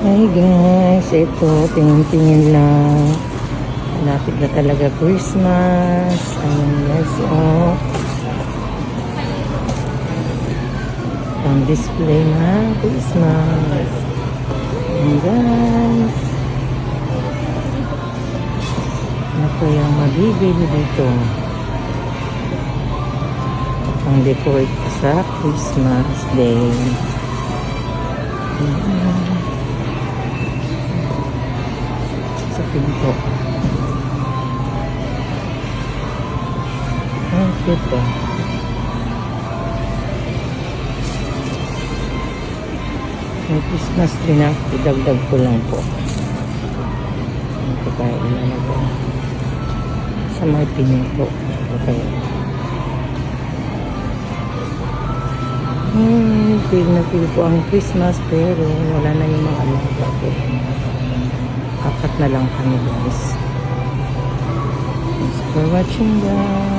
Hey guys, ito, tingin-tingin lang. Malapit na talaga Christmas. Ayan guys, oh. Ang display na Christmas. Ayan guys. Ano po yung mabibili dito? Ang decorate sa Christmas Day. Sa pinto. Ang cute ba? Ang Christmas tree na idagdag ko lang po. Ang kakain na na po. Sa mga pinto. Okay. Feel na feel ko ang Christmas pero wala na yung mga alaga ko. Apat na lang kami guys. Thanks for watching guys.